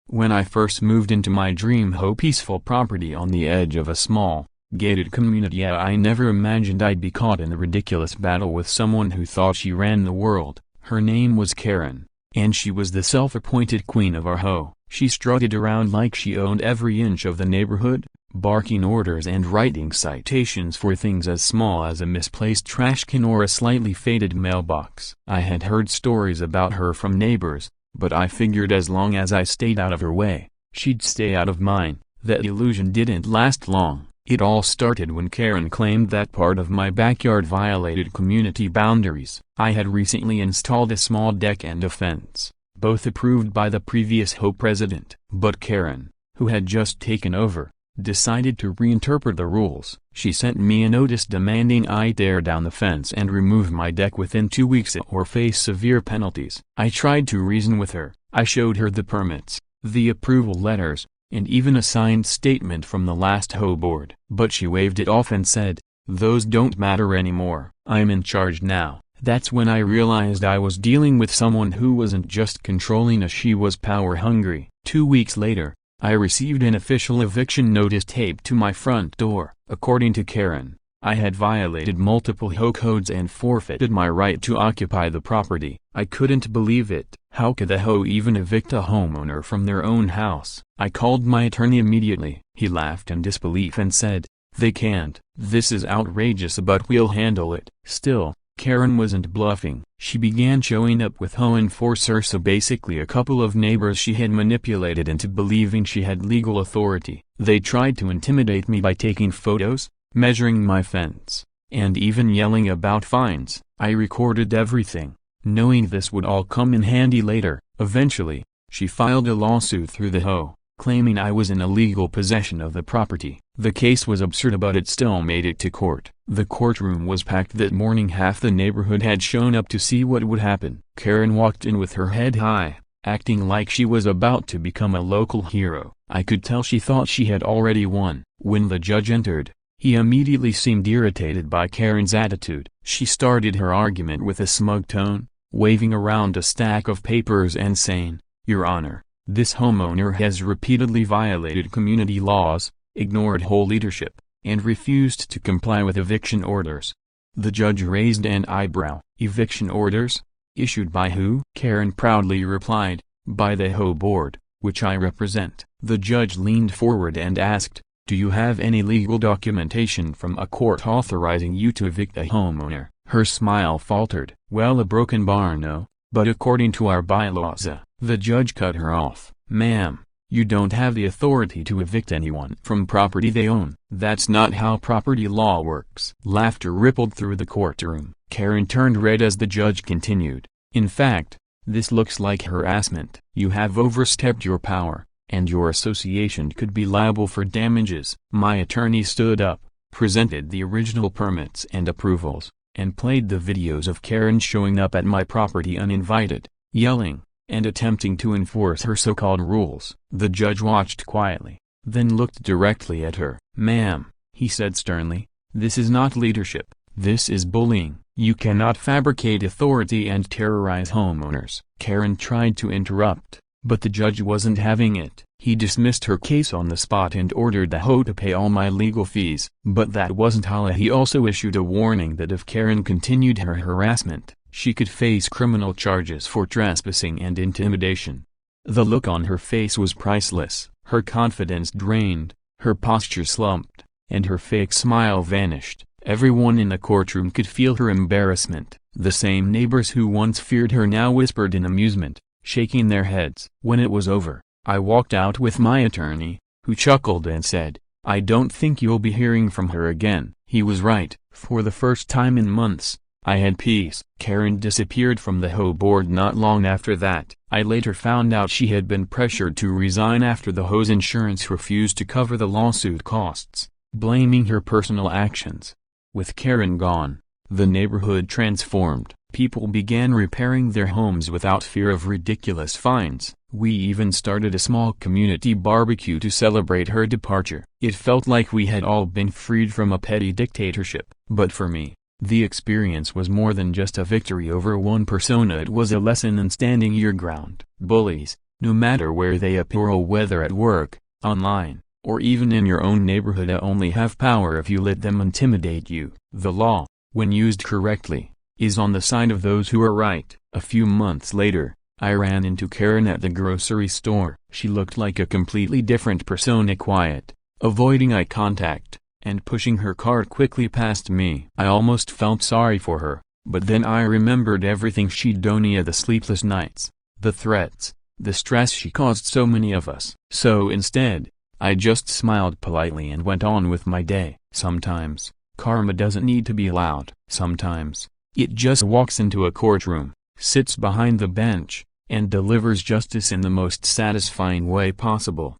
When I first moved into my dream peaceful property on the edge of a small, gated community, I never imagined I'd be caught in a ridiculous battle with someone who thought she ran the world. Her name was Karen, and she was the self-appointed queen of our hoe. She strutted around like she owned every inch of the neighborhood, barking orders and writing citations for things as small as a misplaced trash can or a slightly faded mailbox. I had heard stories about her from neighbors, but I figured as long as I stayed out of her way, she'd stay out of mine. That illusion didn't last long. It all started when Karen claimed that part of my backyard violated community boundaries. I had recently installed a small deck and a fence, both approved by the previous hoe president. But Karen, who had just taken over, decided to reinterpret the rules. She sent me a notice demanding I tear down the fence and remove my deck within 2 weeks or face severe penalties. I tried to reason with her. I showed her the permits, the approval letters, and even a signed statement from the last hoe board. But she waved it off and said, "Those don't matter anymore. I'm in charge now." That's when I realized I was dealing with someone who wasn't just controlling us, she was power hungry. 2 weeks later, I received an official eviction notice taped to my front door. According to Karen, I had violated multiple hoe codes and forfeited my right to occupy the property. I couldn't believe it. How could the hoe even evict a homeowner from their own house? I called my attorney immediately. He laughed in disbelief and said, "They can't. This is outrageous, but we'll handle it." Still, Karen wasn't bluffing. She began showing up with hoe enforcers, so basically a couple of neighbors she had manipulated into believing she had legal authority. They tried to intimidate me by taking photos, measuring my fence, and even yelling about fines. I recorded everything, knowing this would all come in handy later. Eventually, she filed a lawsuit through the hoe, claiming I was in illegal possession of the property. The case was absurd, but it still made it to court. The courtroom was packed that morning. Half the neighborhood had shown up to see what would happen. Karen walked in with her head high, acting like she was about to become a local hero. I could tell she thought she had already won. When the judge entered, he immediately seemed irritated by Karen's attitude. She started her argument with a smug tone, waving around a stack of papers and saying, "Your Honor, this homeowner has repeatedly violated community laws, ignored hoe leadership, and refused to comply with eviction orders." The judge raised an eyebrow. "Eviction orders? Issued by who?" Karen proudly replied, "By the hoe board, which I represent." The judge leaned forward and asked, "Do you have any legal documentation from a court authorizing you to evict a homeowner?" Her smile faltered. "Well, a broken bar, no, but according to our bylaws." The judge cut her off. "Ma'am, you don't have the authority to evict anyone from property they own. That's not how property law works." Laughter rippled through the courtroom. Karen turned red as the judge continued, "In fact, this looks like harassment. You have overstepped your power, and your association could be liable for damages." My attorney stood up, presented the original permits and approvals, and played the videos of Karen showing up at my property uninvited, yelling, and attempting to enforce her so-called rules. The judge watched quietly, then looked directly at her. "Ma'am," he said sternly, "this is not leadership, this is bullying. You cannot fabricate authority and terrorize homeowners." Karen tried to interrupt, but the judge wasn't having it. He dismissed her case on the spot and ordered the hoe to pay all my legal fees. But that wasn't all. He also issued a warning that if Karen continued her harassment, she could face criminal charges for trespassing and intimidation. The look on her face was priceless. Her confidence drained, her posture slumped, and her fake smile vanished. Everyone in the courtroom could feel her embarrassment. The same neighbors who once feared her now whispered in amusement, shaking their heads. When it was over, I walked out with my attorney, who chuckled and said, "I don't think you'll be hearing from her again." He was right. For the first time in months, I had peace. Karen disappeared from the hoe board not long after that. I later found out she had been pressured to resign after the hoe's insurance refused to cover the lawsuit costs, blaming her personal actions. With Karen gone, the neighborhood transformed. People began repairing their homes without fear of ridiculous fines. We even started a small community barbecue to celebrate her departure. It felt like we had all been freed from a petty dictatorship. But for me, the experience was more than just a victory over one persona. It was a lesson in standing your ground. Bullies, No matter where they appear, or whether at work, online, or even in your own neighborhood, only have power if you let them intimidate you. The law, when used correctly, is on the side of those who are right. A few months later, I ran into Karen at the grocery store. She looked like a completely different persona, quiet, avoiding eye contact, and pushing her cart quickly past me. I almost felt sorry for her, but then I remembered everything she'd done, the sleepless nights, the threats, the stress she caused so many of us. So instead, I just smiled politely and went on with my day. Sometimes, karma doesn't need to be loud. Sometimes, it just walks into a courtroom, sits behind the bench, and delivers justice in the most satisfying way possible.